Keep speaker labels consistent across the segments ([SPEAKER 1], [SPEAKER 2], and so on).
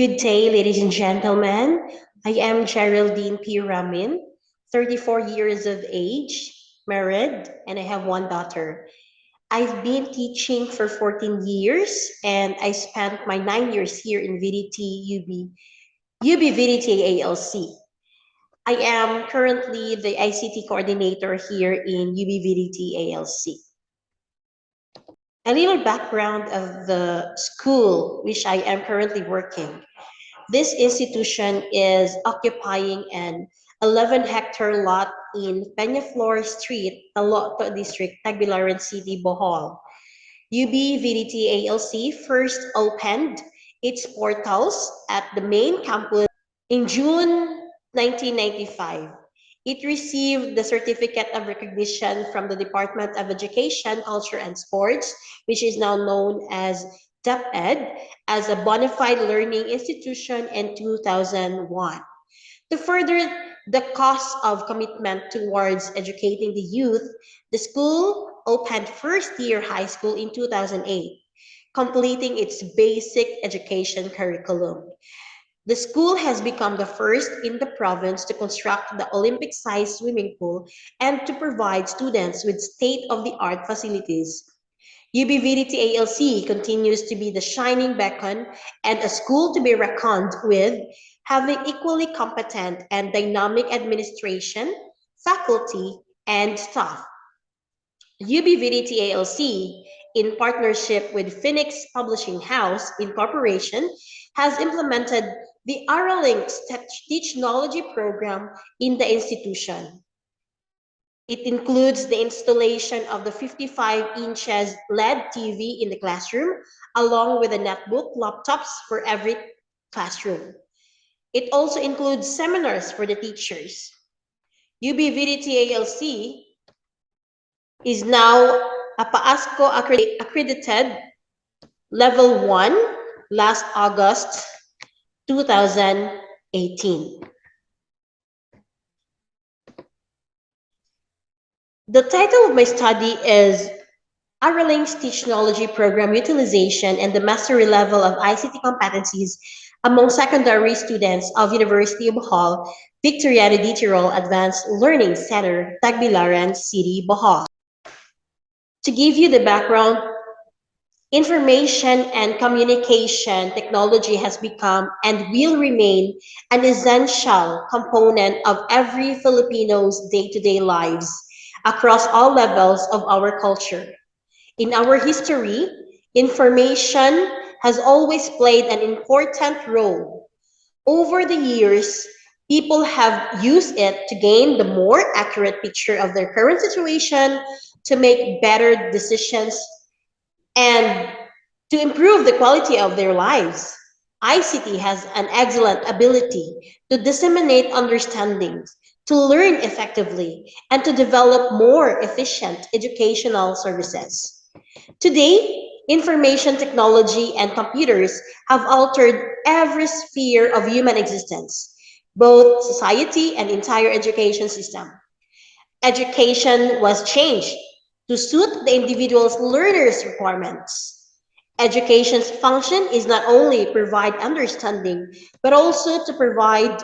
[SPEAKER 1] Good day, ladies and gentlemen. I am Geraldine P. Ramin, 34 years of age, married, and I have one daughter. I've been teaching for 14 years, and I spent my 9 years here in UB VDT ALC. I am currently the ICT coordinator here in UB VDT ALC. A little background of the school which I am currently working. This institution is occupying an 11-hectare lot in Peñaflor Street, Taloto District, Tagbilaran City, Bohol. UB VDT first opened its portals at the main campus in June 1995. It received the Certificate of Recognition from the Department of Education, Culture, and Sports, which is now known as DepEd, as a bona fide learning institution in 2001. To further the cause of commitment towards educating the youth, the school opened first year high school in 2008, completing its basic education curriculum. The school has become the first in the province to construct the Olympic-sized swimming pool and to provide students with state-of-the-art facilities. UBVDT ALC continues to be the shining beacon and a school to be reckoned with, having equally competent and dynamic administration, faculty, and staff. UBVDT ALC, in partnership with Phoenix Publishing House Incorporation, has implemented the Aralinks Teachnology program in the institution. It includes the installation of the 55 inches LED TV in the classroom, along with a netbook, laptops for every classroom. It also includes seminars for the teachers. UBVDT ALC is now a PAASCO accredited level 1 last August 2018. The title of my study is Aralinks Teachnology Program Utilization and the Mastery Level of ICT Competencies among Secondary Students of University of Bohol, Victoriano de Tirol Advanced Learning Center, Tagbilaran City, Bohol. To give you the background, information and communication technology has become and will remain an essential component of every Filipino's day-to-day lives across all levels of our culture. In our history, information has always played an important role. Over the years, people have used it to gain the more accurate picture of their current situation, to make better decisions, and to improve the quality of their lives. ICT has an excellent ability to disseminate understandings, to learn effectively, and to develop more efficient educational services. Today, information technology and computers have altered every sphere of human existence, both society and entire education system. Education was changed to suit the individual's learner's requirements. Education's function is not only provide understanding, but also to provide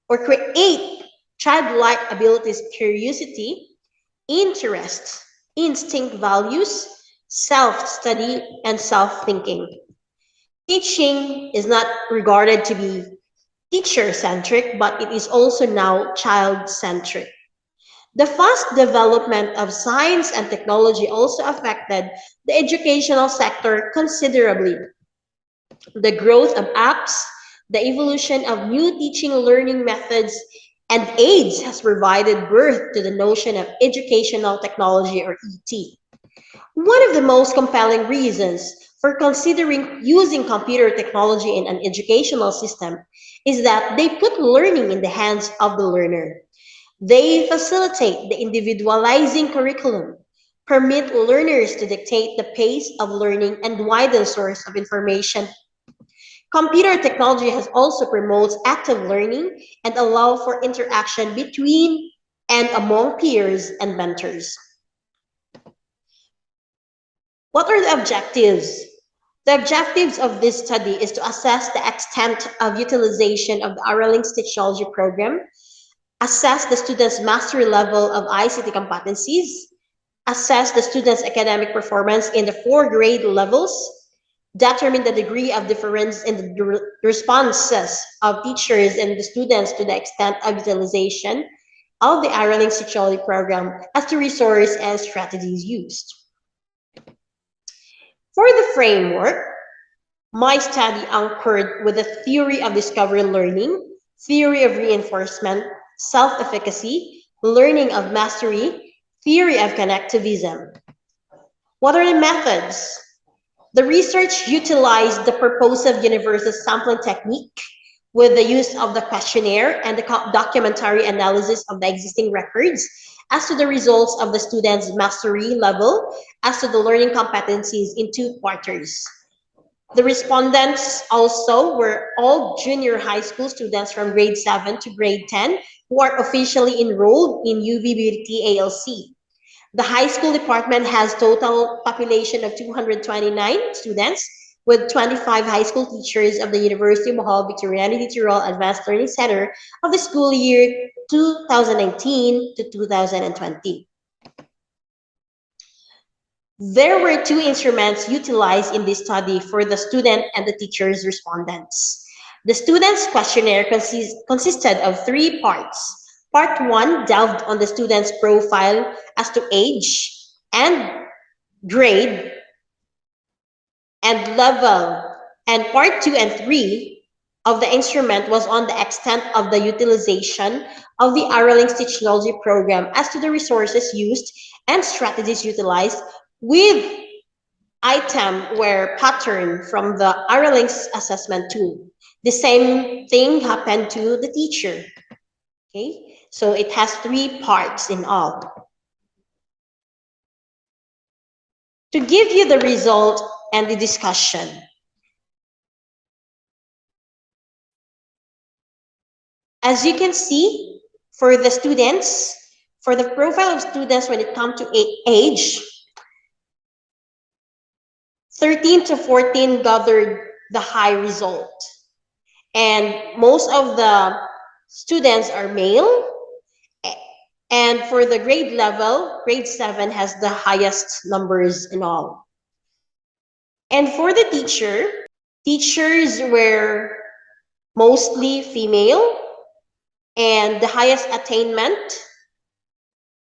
[SPEAKER 1] or create childlike abilities, curiosity, interest, instinct values, self-study, and self-thinking. Teaching is not regarded to be teacher-centric, but it is also now child-centric. The fast development of science and technology also affected the educational sector considerably. The growth of apps, the evolution of new teaching learning methods, and aids has provided birth to the notion of educational technology or ET. One of the most compelling reasons for considering using computer technology in an educational system is that they put learning in the hands of the learner. They facilitate the individualizing curriculum, permit learners to dictate the pace of learning, and widen source of information. Computer technology has also promotes active learning and allow for interaction between and among peers and mentors. What are the objectives The objectives of this study is to assess the extent of utilization of the Aralinks Technology program, assess the students' mastery level of ICT competencies, assess the students' academic performance in the four grade levels, determine the degree of difference in the responses of teachers and the students to the extent of utilization of the Aralinks Technology program as the resource and strategies used. For the framework, my study anchored with the theory of discovery learning, theory of reinforcement, self-efficacy, learning of mastery, theory of connectivism. What are the methods? The research utilized the purposive universal sampling technique with the use of the questionnaire and the documentary analysis of the existing records as to the results of the students' mastery level as to the learning competencies in 2 quarters. The respondents also were all junior high school students from grade 7 to grade 10 who are officially enrolled in UVBT ALC. The high school department has total population of 229 students with 25 high school teachers of the University of Bohol Victoriano de Tirol Advanced Learning Center of the school year 2019 to 2020. There were two instruments utilized in this study for the student and the teacher's respondents. The student's questionnaire consisted of 3 parts. Part 1 delved on the student's profile as to age and grade and level. And part 2 and 3 of the instrument was on the extent of the utilization of the Aralinks Technology program as to the resources used and strategies utilized with item were patterned from the Aralinks assessment tool. The same thing happened to the teacher. Okay, so it has 3 parts in all. To give you the result and the discussion, as you can see, for the students, for the profile of students when it comes to age, 13 to 14 gathered the high result. And most of the students are male. And for the grade level, grade 7 has the highest numbers in all. And for the teachers were mostly female, and the highest attainment,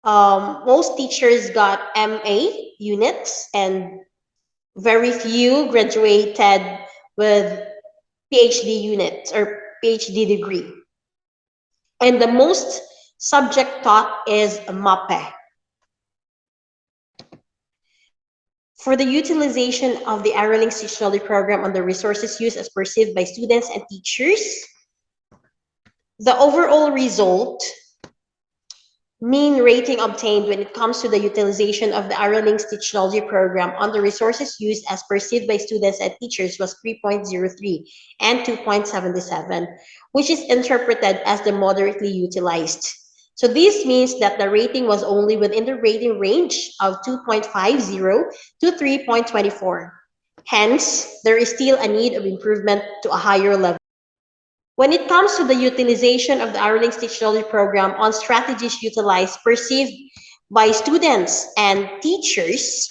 [SPEAKER 1] most teachers got MA units, and very few graduated with PhD units or PhD degree. And the most subject taught is MAPE. For the utilization of the Aralinks Teachnology program on the resources used as perceived by students and teachers, the overall result, mean rating obtained when it comes to the utilization of the Aralinks Teachnology program on the resources used as perceived by students and teachers was 3.03 and 2.77, which is interpreted as the moderately utilized. So this means that the rating was only within the rating range of 2.50 to 3.24. Hence, there is still a need of improvement to a higher level. When it comes to the utilization of the Aralinks Teachnology program on strategies utilized perceived by students and teachers,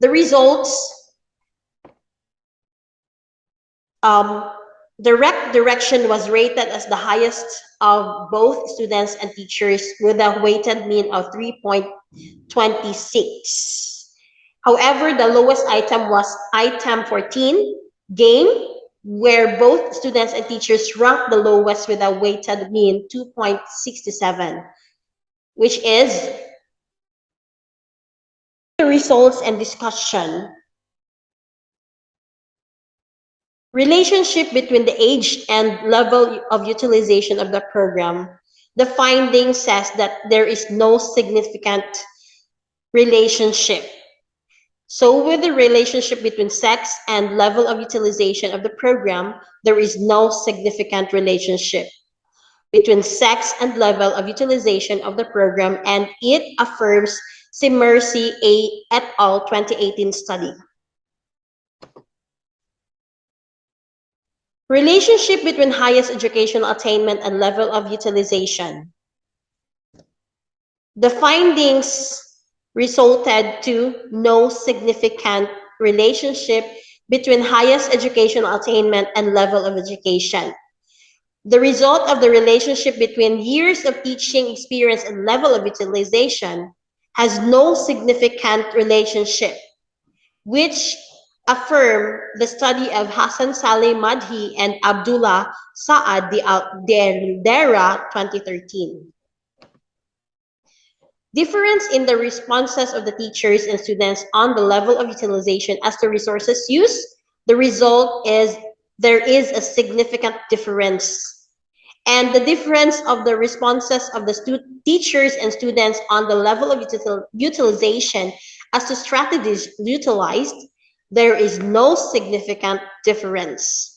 [SPEAKER 1] the results, direct direction was rated as the highest of both students and teachers with a weighted mean of 3.26. However, the lowest item was item 14, game, where both students and teachers ranked the lowest with a weighted mean 2.67, which is the results and discussion. Relationship between the age and level of utilization of the program. The finding says that there is no significant relationship. So with the relationship between sex and level of utilization of the program, there is no significant relationship between sex and level of utilization of the program, and it affirms Simersi et al. 2018 study. Relationship between highest educational attainment and level of utilization. The findings resulted to no significant relationship between highest educational attainment and level of education. The result of the relationship between years of teaching experience and level of utilization has no significant relationship, which affirm the study of Hassan Saleh Madhi and Abdullah Saad Dera 2013. Difference in the responses of the teachers and students on the level of utilization as to resources used. The result is there is a significant difference. And the difference of the responses of the teachers and students on the level of utilization as to strategies utilized, there is no significant difference.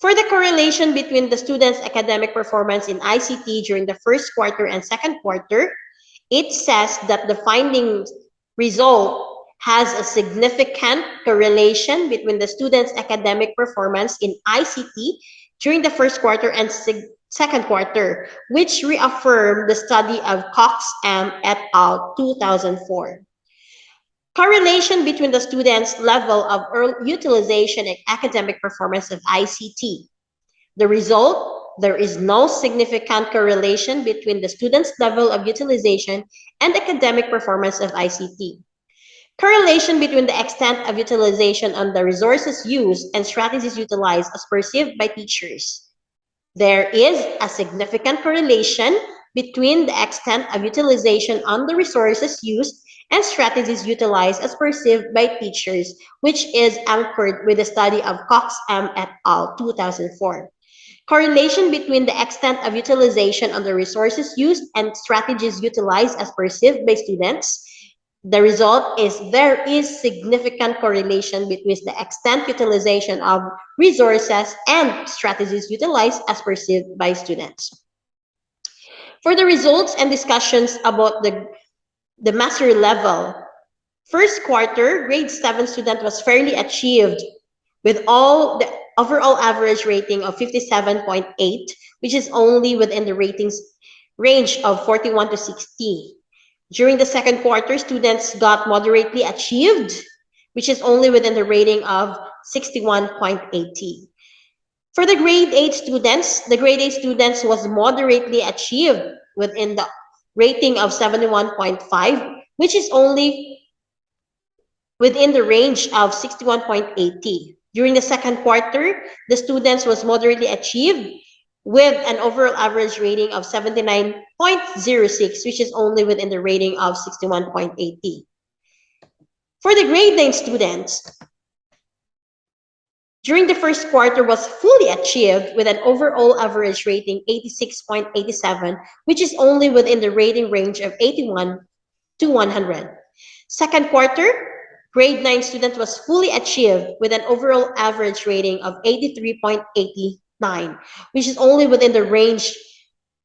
[SPEAKER 1] For the correlation between the students' academic performance in ICT during the first quarter and second quarter, it says that the findings result has a significant correlation between the students' academic performance in ICT during the first quarter and second quarter, which reaffirmed the study of Cox M. et al. 2004. Correlation between the students' level of utilization and academic performance of ICT. The result, there is no significant correlation between the students' level of utilization and academic performance of ICT. Correlation between the extent of utilization on the resources used and strategies utilized as perceived by teachers. There is a significant correlation between the extent of utilization on the resources used and strategies utilized as perceived by teachers, which is anchored with the study of Cox M. et al. 2004. Correlation between the extent of utilization on the resources used and strategies utilized as perceived by students. The result is there is significant correlation between the extent utilization of resources and strategies utilized as perceived by students. For the results and discussions about the mastery level, first quarter, grade 7 student was fairly achieved with all the overall average rating of 57.8, which is only within the ratings range of 41 to 60. During the second quarter, students got moderately achieved, which is only within the rating of 61.80. For the grade 8 students, the grade 8 students was moderately achieved within the rating of 71.5, which is only within the range of 61.80. During the second quarter, the students was moderately achieved with an overall average rating of 79.06, which is only within the rating of 61.80. For the grade 9 students, during the first quarter was fully achieved with an overall average rating 86.87, which is only within the rating range of 81 to 100. Second quarter, grade 9 student was fully achieved with an overall average rating of 83.89, which is only within the range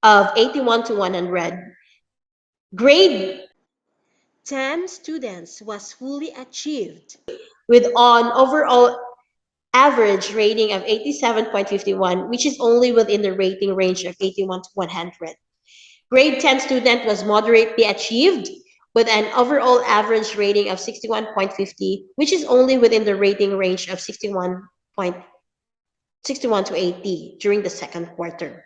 [SPEAKER 1] of 81 to 100. Grade 10 students was fully achieved with an overall average rating of 87.51, which is only within the rating range of 81 to 100. Grade 10 student was moderately achieved with an overall average rating of 61.50, which is only within the rating range of 61 to 80 during the second quarter.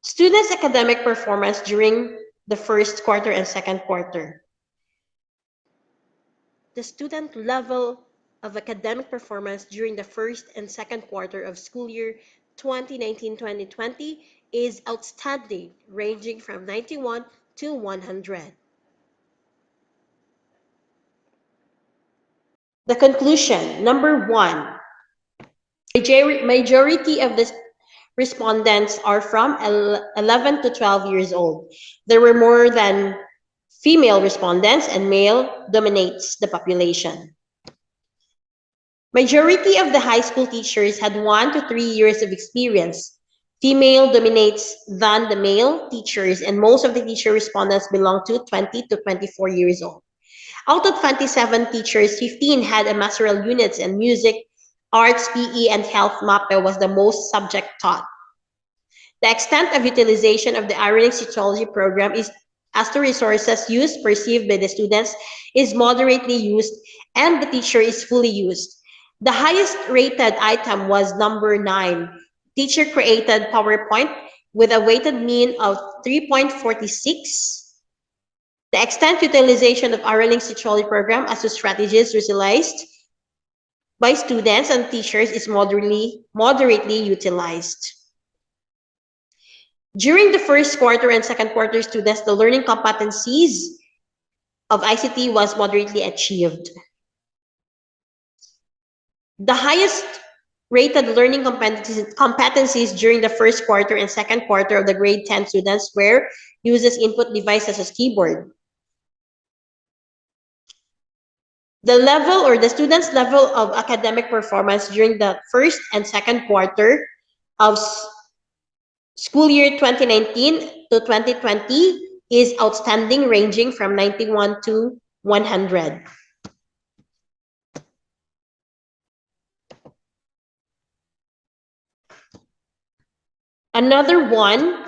[SPEAKER 1] Students' academic performance during the first quarter and second quarter. The student level of academic performance during the first and second quarter of school year 2019-2020 is outstanding, ranging from 91 to 100. The conclusion, number 1, majority of the respondents are from 11 to 12 years old. There were more than female respondents and male dominates the population. Majority of the high school teachers had 1 to 3 years of experience. Female dominates than the male teachers, and most of the teacher respondents belong to 20 to 24 years old. Out of 27 teachers, 15 had a masteral units in music, arts, PE, and health. MAPE was the most subject taught. The extent of utilization of the Aralinks Teachnology program is as to resources used perceived by the students is moderately used and the teacher is fully used. The highest rated item was number 9. Teacher created PowerPoint with a weighted mean of 3.46. The extent utilization of Aralinks Teachnology program as to strategies utilized by students and teachers is moderately utilized. During the first quarter and second quarter students, the learning competencies of ICT was moderately achieved. The highest rated learning competencies during the first quarter and second quarter of the grade 10 students were uses input devices as keyboard. The level or the students' level of academic performance during the first and second quarter of school year 2019 to 2020 is outstanding, ranging from 91 to 100. Another one,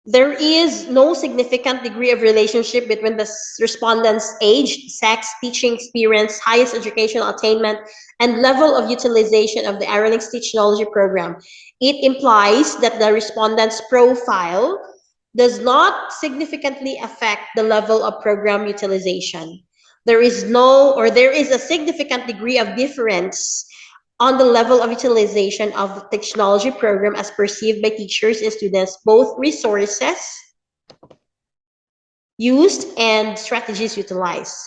[SPEAKER 1] there is no significant degree of relationship between the respondent's age, sex, teaching experience, highest educational attainment, and level of utilization of the Aralinks Teachnology program. It implies that the respondent's profile does not significantly affect the level of program utilization. There is a significant degree of difference on the level of utilization of the technology program as perceived by teachers and students, both resources used and strategies utilized.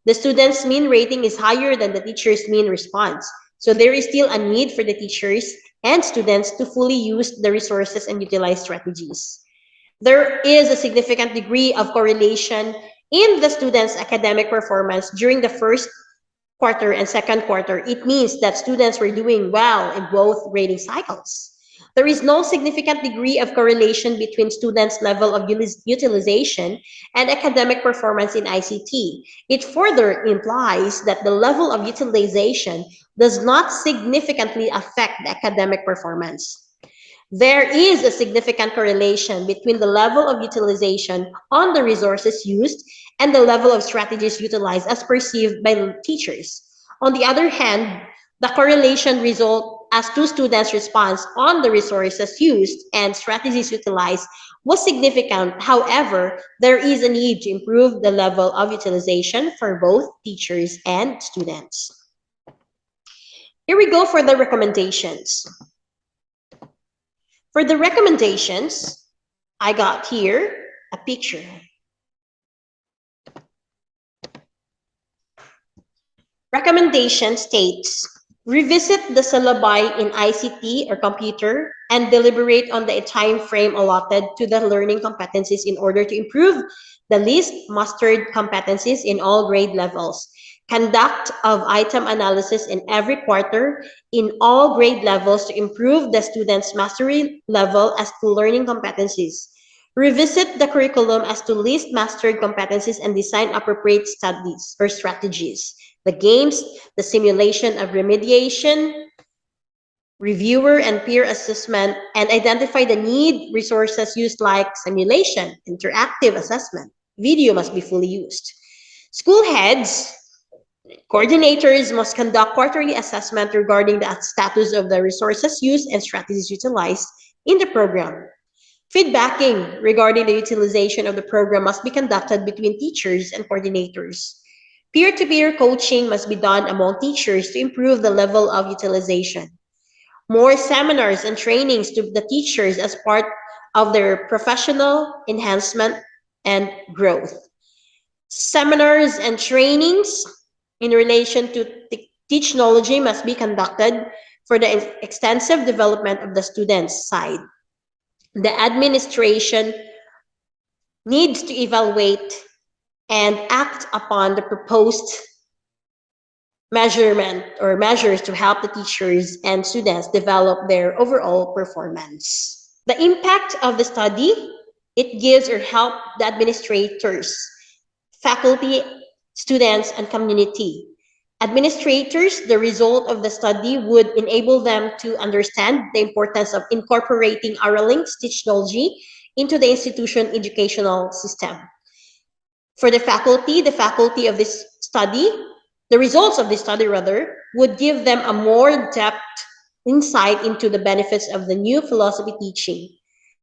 [SPEAKER 1] The students' mean rating is higher than the teacher's mean response. So there is still a need for the teachers and students to fully use the resources and utilize strategies. There is a significant degree of correlation in the students' academic performance during the first quarter and second quarter. It means that students were doing well in both grading cycles. There is no significant degree of correlation between students' level of utilization and academic performance in ICT. It further implies that the level of utilization does not significantly affect the academic performance. There is a significant correlation between the level of utilization on the resources used and the level of strategies utilized as perceived by teachers. On the other hand, the correlation result as to students' response on the resources used and strategies utilized was significant. However, there is a need to improve the level of utilization for both teachers and students. Here we go for the recommendations. For the recommendations, I got here a picture. Recommendation states, revisit the syllabi in ICT or computer and deliberate on the time frame allotted to the learning competencies in order to improve the least mastered competencies in all grade levels. Conduct of item analysis in every quarter in all grade levels to improve the students' mastery level as to learning competencies. Revisit the curriculum as to least mastered competencies and design appropriate studies or strategies. The games, the simulation of remediation, reviewer and peer assessment, and identify the need resources used like simulation, interactive assessment. Video must be fully used. School heads, coordinators must conduct quarterly assessment regarding the status of the resources used and strategies utilized in the program. Feedbacking regarding the utilization of the program must be conducted between teachers and coordinators. Peer-to-peer coaching must be done among teachers to improve the level of utilization. More seminars and trainings to the teachers as part of their professional enhancement and growth. Seminars and trainings in relation to Teachnology must be conducted for the extensive development of the students' side. The administration needs to evaluate and act upon the proposed measurement or measures to help the teachers and students develop their overall performance. The impact of the study, it gives or help the administrators, faculty, students, and community. Administrators, the result of the study would enable them to understand the importance of incorporating Aralinks Teachnology into the institution educational system. For the faculty of this study, the results of this study rather, would give them a more depth insight into the benefits of the new philosophy teaching.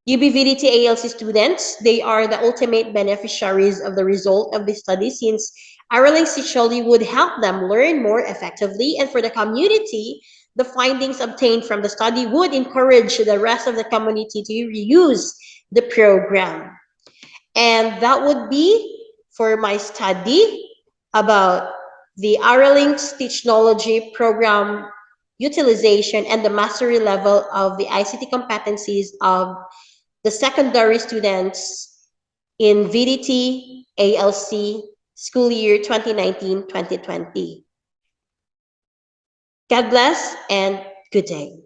[SPEAKER 1] UBVDT ALC students, they are the ultimate beneficiaries of the result of this study since Aralinks Teachnology would help them learn more effectively, and for the community, the findings obtained from the study would encourage the rest of the community to reuse the program. And that would be for my study about the Aralinks Teachnology program utilization and the mastery level of the ICT competencies of the secondary students in VDT ALC school year 2019-2020. God bless and good day.